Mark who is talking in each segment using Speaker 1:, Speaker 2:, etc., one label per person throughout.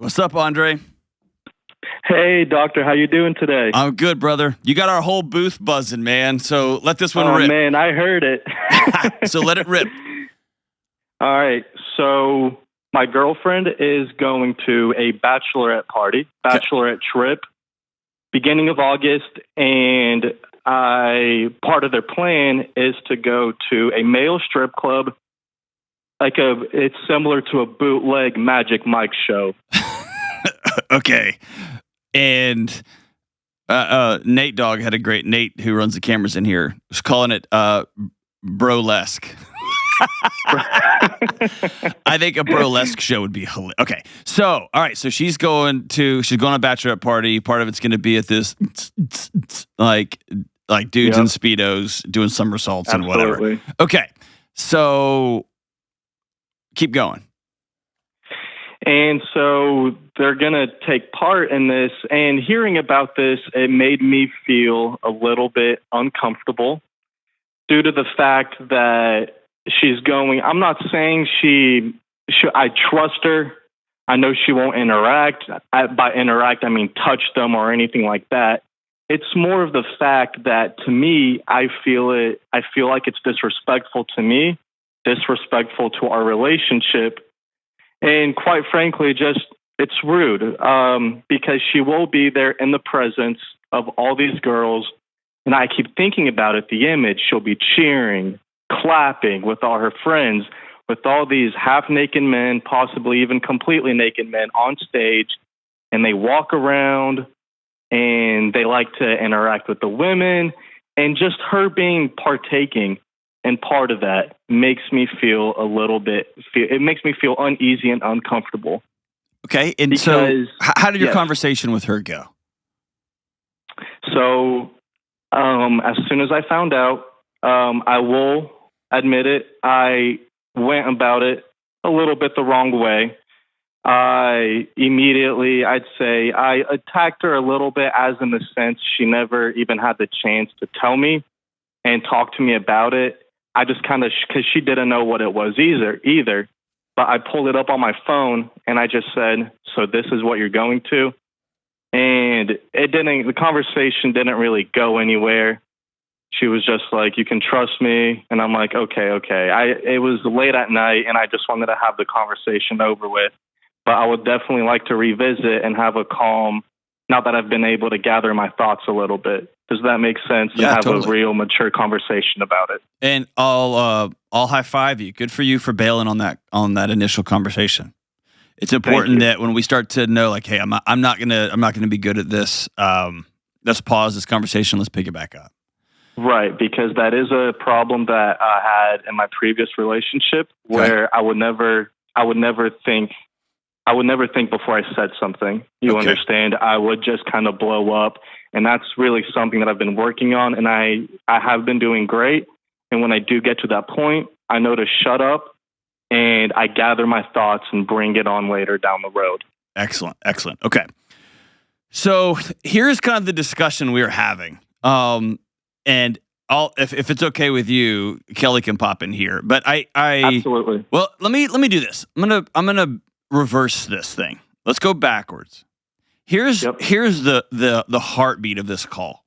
Speaker 1: What's up, Andre?
Speaker 2: Hey, doctor, how you doing today?
Speaker 1: I'm good, brother. You got our whole booth buzzing, man. So let this one rip.
Speaker 2: Oh, man, I heard it.
Speaker 1: So let it rip.
Speaker 2: All right. So my girlfriend is going to a bachelorette trip, beginning of August, and part of their plan is to go to a male strip club. It's similar to a bootleg Magic Mike show.
Speaker 1: Okay. And Nate Dogg had a great, Nate, who runs the cameras in here, was calling it brolesque. I think a burlesque show would be hilarious. Okay. So, all right. So she's going on a bachelorette party. Part of it's going to be at this like dudes in Speedos doing somersaults and whatever. Okay. So keep going.
Speaker 2: And so they're going to take part in this. And hearing about this, it made me feel a little bit uncomfortable due to the fact that she's going. I'm not saying I trust her. I know she won't interact. By interact, I mean touch them or anything like that. It's more of the fact that, to me, I feel like it's disrespectful to me, disrespectful to our relationship. And quite frankly, it's rude because she will be there in the presence of all these girls. And I keep thinking about it, the image. She'll be cheering, clapping with all her friends, with all these half-naked men, possibly even completely naked men on stage. And they walk around and they like to interact with the women. And just her being partaking and part of that makes me feel it makes me feel uneasy and uncomfortable.
Speaker 1: Okay. And so how did your conversation with her go?
Speaker 2: So as soon as I found out, I will admit it, I went about it a little bit the wrong way. I attacked her a little bit, as in the sense she never even had the chance to tell me and talk to me about it. I just because she didn't know what it was either. But I pulled it up on my phone and I just said, so this is what you're going to? And the conversation didn't really go anywhere. She was just like, you can trust me. And I'm like, okay. It was late at night and I just wanted to have the conversation over with. But I would definitely like to revisit and have a calm, now that I've been able to gather my thoughts a little bit. Does that make sense?
Speaker 1: Yeah,
Speaker 2: and have
Speaker 1: totally.
Speaker 2: a real mature conversation about it.
Speaker 1: And I'll high five you. Good for you for bailing on that initial conversation. It's important that when we start to know, like, hey, I'm not gonna be good at this. Let's pause this conversation. Let's pick it back up.
Speaker 2: Right, because that is a problem that I had in my previous relationship, where I would never think before I said something. You understand? I would just kind of blow up. And that's really something that I've been working on. And I have been doing great. And when I do get to that point, I know to shut up and I gather my thoughts and bring it on later down the road.
Speaker 1: Excellent. Okay. So here's kind of the discussion we were having. And if it's okay with you, Kelly can pop in here. But I
Speaker 2: absolutely.
Speaker 1: Well, let me do this. I'm gonna reverse this thing. Let's go backwards. Here's the heartbeat of this call.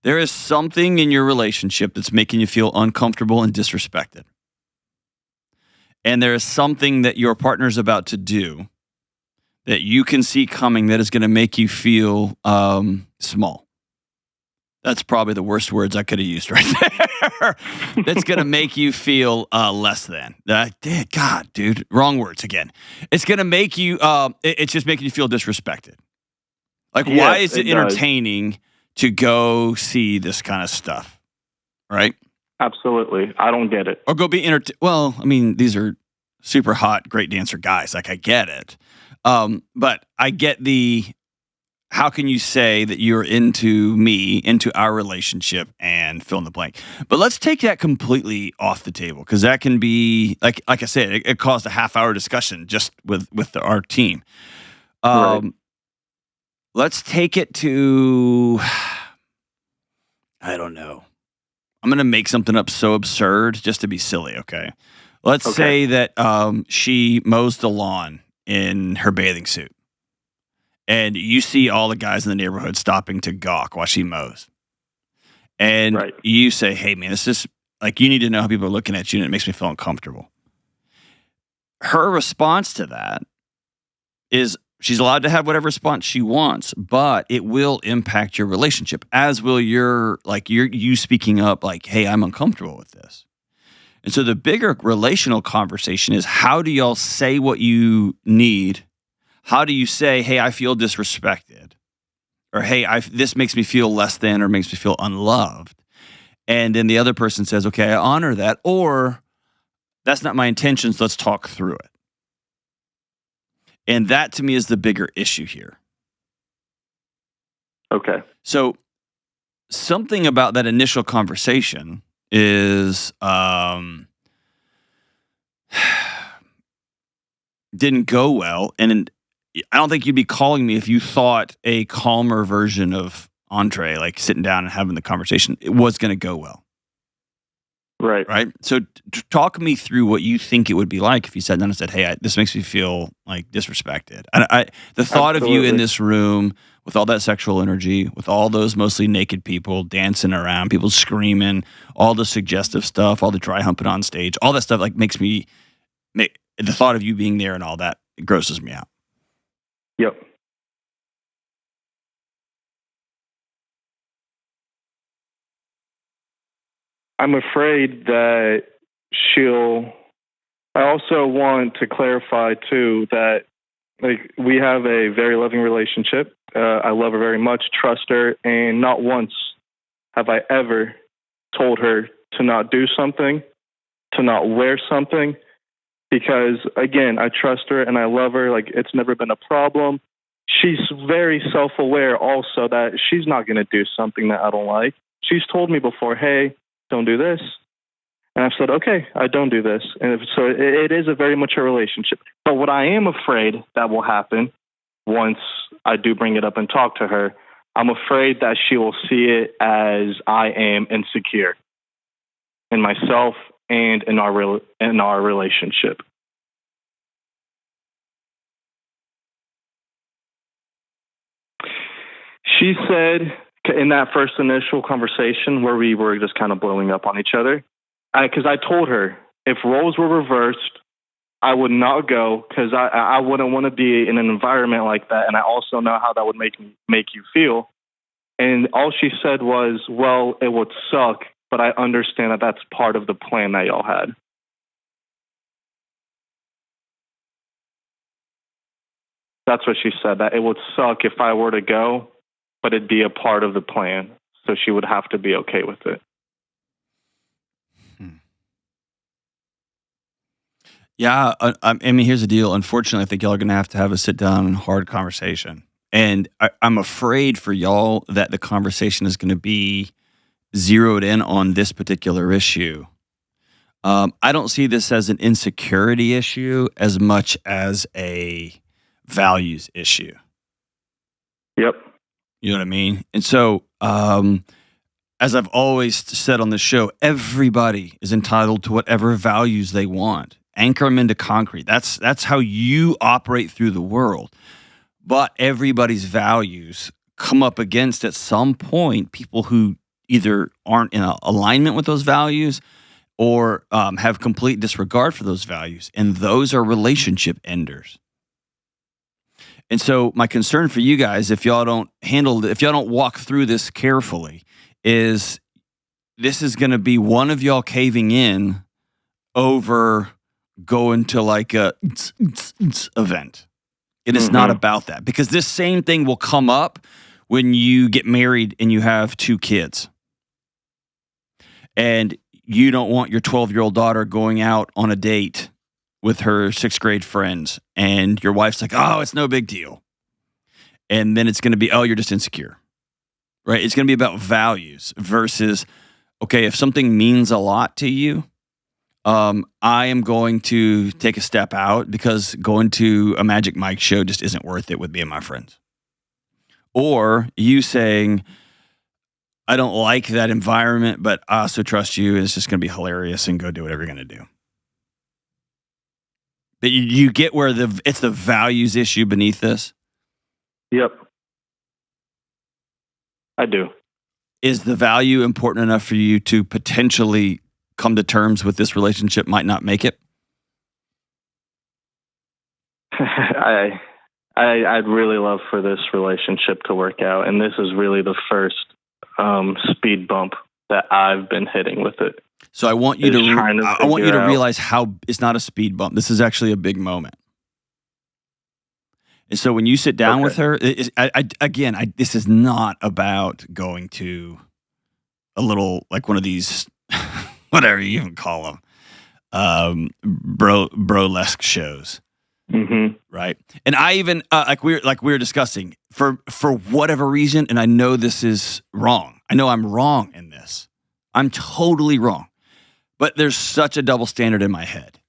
Speaker 1: There is something in your relationship that's making you feel uncomfortable and disrespected. And there is something that your partner's about to do that you can see coming that is going to make you feel small. That's probably the worst words I could have used right there. That's going to make you feel less than. God, dude, wrong words again. It's going to make you, it's just making you feel disrespected. Like, why is it entertaining to go see this kind of stuff? Right?
Speaker 2: Absolutely. I don't get it.
Speaker 1: Or go be well, I mean, these are super hot, great dancer guys. Like, I get it. But I get how can you say that you're into me, into our relationship, and fill in the blank? But let's take that completely off the table, because that can be, like I said, it caused a half-hour discussion just with our team.
Speaker 2: Right.
Speaker 1: Let's take it to, I don't know. I'm going to make something up so absurd just to be silly, okay? Let's say that she mows the lawn in her bathing suit. And you see all the guys in the neighborhood stopping to gawk while she mows. And
Speaker 2: Right.
Speaker 1: you say, hey, man, it's just like, you need to know how people are looking at you, and it makes me feel uncomfortable. Her response to that is she's allowed to have whatever response she wants, but it will impact your relationship, as will you speaking up like, hey, I'm uncomfortable with this. And so the bigger relational conversation is, how do y'all say what you need? How do you say, hey, I feel disrespected? Or, hey, this makes me feel less than, or makes me feel unloved. And then the other person says, okay, I honor that. Or, that's not my intentions. Let's talk through it. And that, to me, is the bigger issue here.
Speaker 2: Okay.
Speaker 1: So something about that initial conversation is didn't go well. And I don't think you'd be calling me if you thought a calmer version of Andre, like sitting down and having the conversation, it was going to go well.
Speaker 2: Right.
Speaker 1: Right. So talk me through what you think it would be like if you sat down and said, hey, this makes me feel like disrespected. The thought of you in this room with all that sexual energy, with all those mostly naked people dancing around, people screaming, all the suggestive stuff, all the dry humping on stage, all that stuff like the thought of you being there and all that, it grosses me out.
Speaker 2: Yep. I'm afraid that I also want to clarify too that like we have a very loving relationship. I love her very much, trust her, and not once have I ever told her to not do something, to not wear something, because again, I trust her and I love her. Like, it's never been a problem. She's very self-aware also that she's not going to do something that I don't like. She's told me before, hey, don't do this. And I've said, okay, I don't do this. And so it is a very mature relationship. But what I am afraid that will happen once I do bring it up and talk to her, I'm afraid that she will see it as I am insecure in myself and in our relationship. She said in that first initial conversation where we were just kind of blowing up on each other, because I told her if roles were reversed, I would not go because I wouldn't want to be in an environment like that. And I also know how that would make you feel. And all she said was, well, it would suck, but I understand that that's part of the plan that y'all had. That's what she said, that it would suck if I were to go, but it'd be a part of the plan. So she would have to be okay with it.
Speaker 1: Yeah, I mean, here's the deal. Unfortunately, I think y'all are going to have a sit-down and hard conversation. And I'm afraid for y'all that the conversation is going to be zeroed in on this particular issue. I don't see this as an insecurity issue as much as a values issue.
Speaker 2: Yep.
Speaker 1: You know what I mean? And so, as I've always said on the show, everybody is entitled to whatever values they want. Anchor them into concrete. That's how you operate through the world. But everybody's values come up against, at some point, people who either aren't in alignment with those values or have complete disregard for those values. And those are relationship enders. And so my concern for you guys, if y'all don't walk through this carefully, is this is going to be one of y'all caving in over going to like a event. It is not about that, because this same thing will come up when you get married and you have 2 kids. And you don't want your 12-year-old daughter going out on a date with her 6th grade friends. And your wife's like, oh, it's no big deal. And then it's going to be, oh, you're just insecure. Right? It's going to be about values versus, okay, if something means a lot to you, I am going to take a step out because going to a Magic Mike show just isn't worth it with me and my friends. Or you saying, I don't like that environment, but I also trust you, and it's just going to be hilarious, and go do whatever you're going to do. But you get where it's the values issue beneath this?
Speaker 2: Yep. I do.
Speaker 1: Is the value important enough for you to potentially come to terms with this relationship might not make it?
Speaker 2: I'd really love for this relationship to work out, and this is really the first speed bump that I've been hitting with it.
Speaker 1: So I want you to realize how it's not a speed bump. This is actually a big moment. And so when you sit down with her, this is not about going to a little, like one of these, whatever you even call them, burlesque shows.
Speaker 2: Mm-hmm.
Speaker 1: Right. And I even, like we were discussing, for whatever reason, and I know this is wrong. I know I'm wrong in this. I'm totally wrong. But there's such a double standard in my head.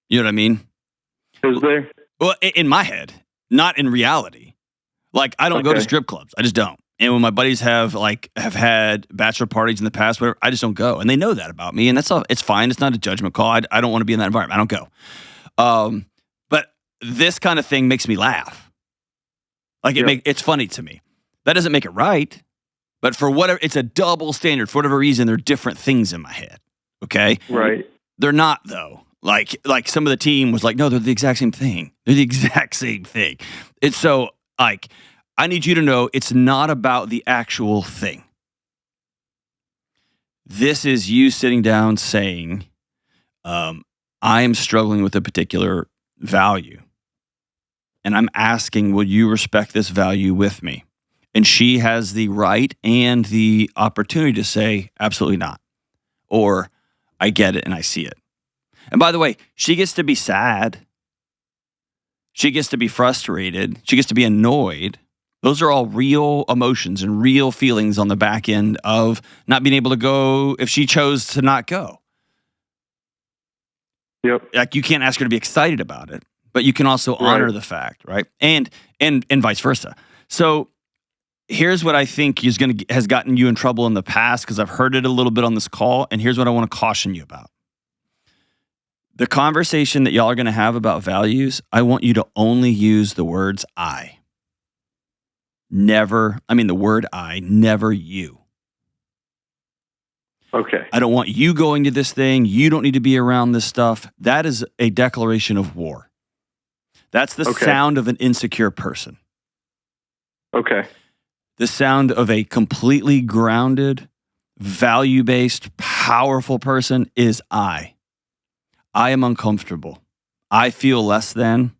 Speaker 1: You know what I mean?
Speaker 2: Is there?
Speaker 1: Well, in my head, not in reality. Like, I don't go to strip clubs. I just don't. And when my buddies have had bachelor parties in the past, whatever, I just don't go. And they know that about me. And that's all. It's fine. It's not a judgment call. I don't want to be in that environment. I don't go. But this kind of thing makes me laugh. Like, it's funny to me. That doesn't make it right. But for whatever, it's a double standard. For whatever reason, there are different things in my head. Okay?
Speaker 2: Right.
Speaker 1: They're not, though. Like some of the team was like, no, they're the exact same thing. They're the exact same thing. It's so, like, I need you to know it's not about the actual thing. This is you sitting down saying, I am struggling with a particular value. And I'm asking, will you respect this value with me? And she has the right and the opportunity to say, absolutely not. Or, I get it and I see it. And by the way, she gets to be sad. She gets to be frustrated. She gets to be annoyed. Those are all real emotions and real feelings on the back end of not being able to go if she chose to not go.
Speaker 2: Yep.
Speaker 1: Like, you can't ask her to be excited about it, but you can also honor the fact, right? And vice versa. So here's what I think has gotten you in trouble in the past, because I've heard it a little bit on this call, and here's what I want to caution you about. The conversation that y'all are going to have about values, I want you to only use the words I. The word I, never you.
Speaker 2: Okay.
Speaker 1: I don't want you going to this thing. You don't need to be around this stuff. That is a declaration of war. That's the sound of an insecure person.
Speaker 2: Okay.
Speaker 1: The sound of a completely grounded, value-based, powerful person is I. I am uncomfortable. I feel less than.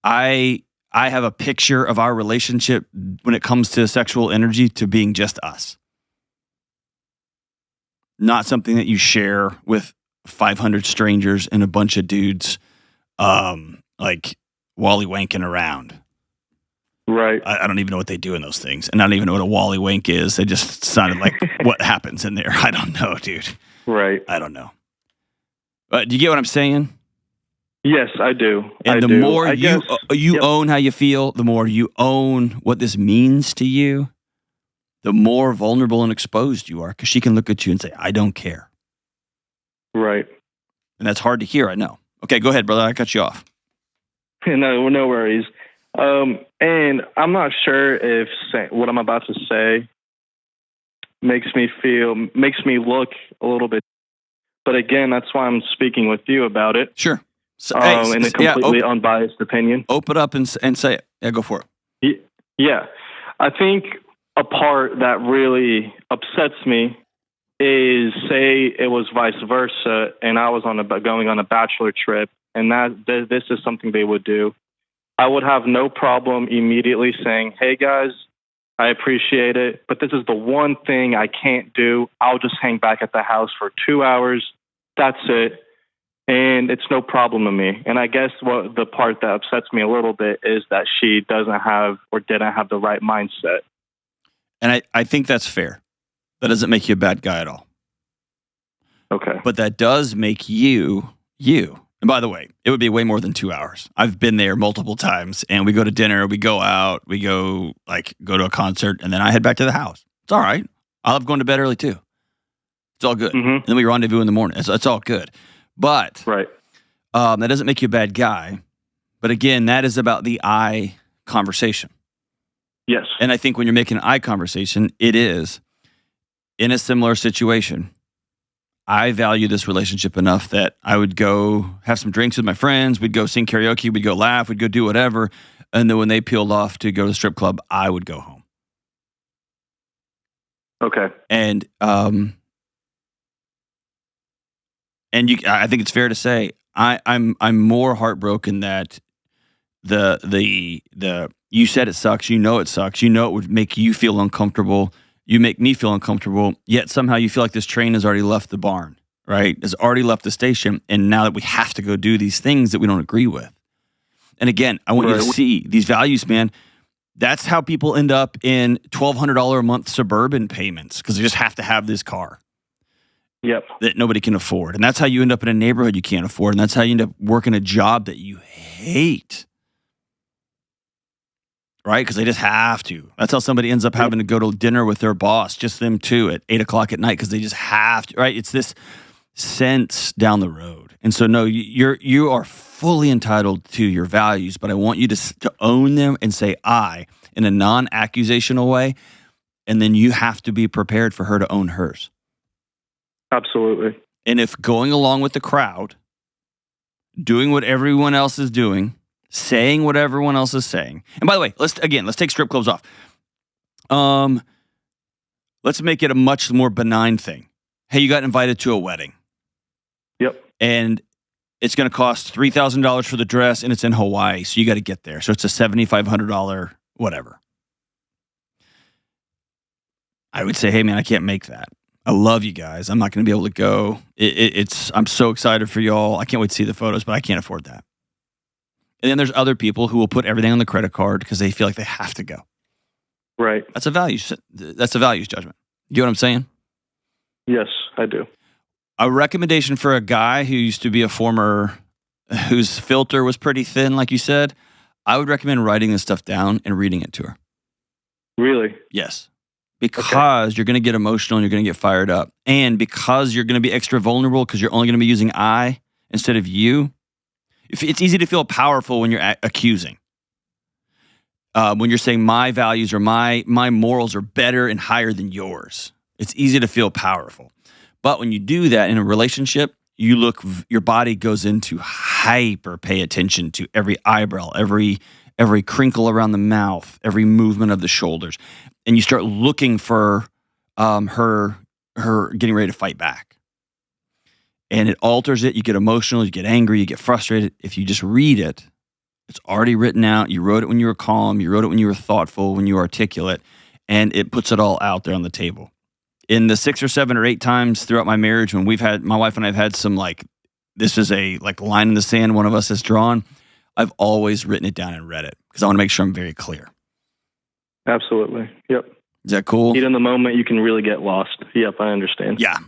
Speaker 1: I have a picture of our relationship when it comes to sexual energy to being just us. Not something that you share with 500 strangers and a bunch of dudes like wally wanking around.
Speaker 2: Right.
Speaker 1: I don't even know what they do in those things. And I don't even know what a wally wank is. They just sounded like what happens in there. I don't know, dude.
Speaker 2: Right.
Speaker 1: I don't know. Do you get what I'm saying?
Speaker 2: Yes, I do.
Speaker 1: And the more you own how you feel, the more you own what this means to you, the more vulnerable and exposed you are, because she can look at you and say, I don't care.
Speaker 2: Right.
Speaker 1: And that's hard to hear, I know. Okay, go ahead, brother. I cut you off.
Speaker 2: No worries. And I'm not sure if what I'm about to say makes me look a little bit. But again, that's why I'm speaking with you about it.
Speaker 1: Sure. So,
Speaker 2: in a completely unbiased opinion.
Speaker 1: Open up and say it. Yeah, go for it.
Speaker 2: Yeah. I think a part that really upsets me is, say it was vice versa and I was going on a bachelor trip, and this is something they would do. I would have no problem immediately saying, hey guys, I appreciate it, but this is the one thing I can't do. I'll just hang back at the house for 2 hours. That's it. And it's no problem to me. And I guess what the part that upsets me a little bit is that she doesn't have or didn't have the right mindset.
Speaker 1: And I think that's fair. That doesn't make you a bad guy at all.
Speaker 2: Okay.
Speaker 1: But that does make you. And by the way, it would be way more than 2 hours. I've been there multiple times, and we go to dinner, we go out, we go to a concert, and then I head back to the house. It's all right. I love going to bed early too. It's all good. Mm-hmm. And then we rendezvous in the morning. It's all good. But That doesn't make you a bad guy. But again, that is about the I conversation.
Speaker 2: Yes.
Speaker 1: And I think when you're making an I conversation, it is in a similar situation. I value this relationship enough that I would go have some drinks with my friends. We'd go sing karaoke. We'd go laugh. We'd go do whatever. And then when they peeled off to go to the strip club, I would go home.
Speaker 2: Okay.
Speaker 1: And I think it's fair to say I'm more heartbroken that the you said it sucks. You know it sucks. You know it would make you feel uncomfortable. You make me feel uncomfortable. Yet somehow you feel like this train has already left the barn, right? Has already left the station, and now that we have to go do these things that we don't agree with. And again, I want you to see these values, man. That's how people end up in $1,200 a month suburban payments because they just have to have this car.
Speaker 2: Yep.
Speaker 1: That nobody can afford. And that's how you end up in a neighborhood you can't afford. And that's how you end up working a job that you hate. Right? Because they just have to. That's how somebody ends up having to go to dinner with their boss, just them two, at 8 o'clock at night because they just have to. Right? It's this sense down the road. And so, no, you are fully entitled to your values, but I want you to own them and say I in a non-accusational way. And then you have to be prepared for her to own hers.
Speaker 2: Absolutely.
Speaker 1: And if going along with the crowd, doing what everyone else is doing, saying what everyone else is saying. And by the way, let's take strip clubs off. Let's make it a much more benign thing. Hey, you got invited to a wedding.
Speaker 2: Yep.
Speaker 1: And it's going to cost $3,000 for the dress, and it's in Hawaii, so you got to get there. So it's a $7,500 whatever. I would say, hey, man, I can't make that. I love you guys. I'm not going to be able to go. I'm so excited for y'all. I can't wait to see the photos, but I can't afford that. And then there's other people who will put everything on the credit card because they feel like they have to go.
Speaker 2: Right.
Speaker 1: That's a values judgment. You know what I'm saying?
Speaker 2: Yes, I do.
Speaker 1: A recommendation for a guy who used to be whose filter was pretty thin, like you said, I would recommend writing this stuff down and reading it to her.
Speaker 2: Really?
Speaker 1: Yes. Because you're going to get emotional and you're going to get fired up. And because you're going to be extra vulnerable because you're only going to be using I instead of you. It's easy to feel powerful when you're accusing. When you're saying my values or my morals are better and higher than yours. It's easy to feel powerful. But when you do that in a relationship, your body goes into hyper pay attention to every eyebrow, every crinkle around the mouth, every movement of the shoulders. And you start looking for her getting ready to fight back. And it alters it. You get emotional, you get angry, you get frustrated. If you just read it, it's already written out. You wrote it when you were calm. You wrote it when you were thoughtful, when you were articulate. And it puts it all out there on the table. In the 6 or 7 or 8 times throughout my marriage when my wife and I have had some this is a line in the sand one of us has drawn, I've always written it down and read it because I want to make sure I'm very clear.
Speaker 2: Absolutely. Yep.
Speaker 1: Is that cool?
Speaker 2: In the moment, you can really get lost. Yep, I understand.
Speaker 1: Yeah.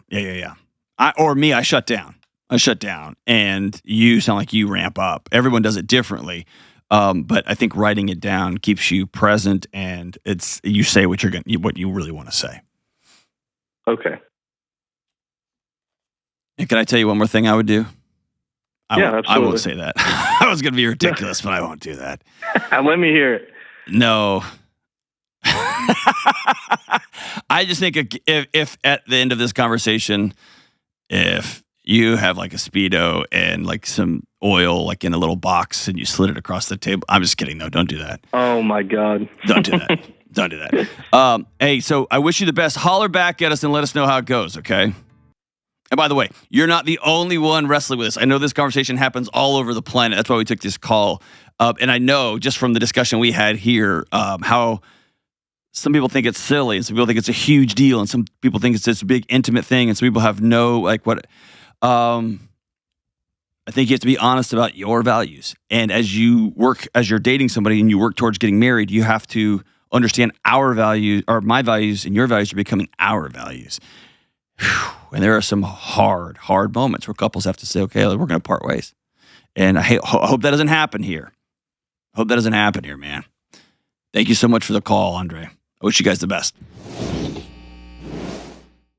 Speaker 1: I shut down. And you sound like you ramp up. Everyone does it differently. But I think writing it down keeps you present and you say what you really want to say.
Speaker 2: Okay.
Speaker 1: And can I tell you one more thing I would do?
Speaker 2: Absolutely.
Speaker 1: I won't say that. I was going to be ridiculous, but I won't do that.
Speaker 2: Let me hear it.
Speaker 1: No. I just think if at the end of this conversation, if you have a Speedo and some oil in a little box and you slid it across the table, I'm just kidding. No, don't do that.
Speaker 2: Oh my God.
Speaker 1: Don't do that. Don't do that. Hey, so I wish you the best. Holler back at us and let us know how it goes, okay? And by the way, you're not the only one wrestling with this. I know this conversation happens all over the planet. That's why we took this call. And I know just from the discussion we had here, how some people think it's silly and some people think it's a huge deal and some people think it's this big intimate thing and some people have no I think you have to be honest about your values. And as you're dating somebody and you work towards getting married, you have to understand our values or my values and your values are becoming our values. Whew. And there are some hard moments where couples have to say, okay, we're going to part ways. And I hope that doesn't happen here. Hope that doesn't happen here, man. Thank you so much for the call, Andre. I wish you guys the best.